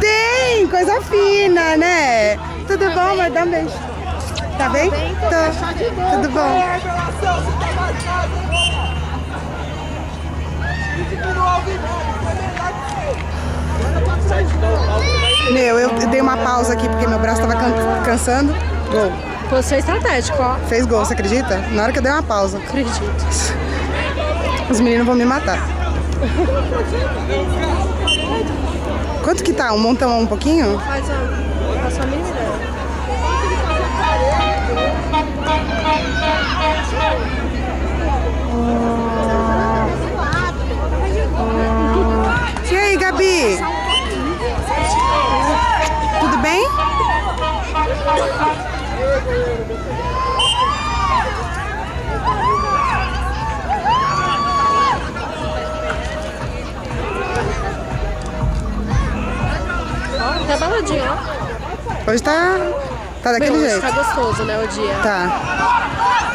Tem, coisa fina, né? Tudo bom, mas dá um beijo. Tá bem? Tô. Tudo bom. Meu, eu dei uma pausa aqui porque meu braço tava cansando. Gol. Você é estratégico, ó. Fez gol, você acredita? Na hora que eu dei uma pausa. Acredito. Os meninos vão me matar. Quanto que tá? Um montão um pouquinho? Faz a sua mínima ideia. E aí, Gabi? Tudo bem? Tá baladinho, ó. Hoje tá daquele Meu, hoje jeito. tá gostoso, né, o dia. Tá.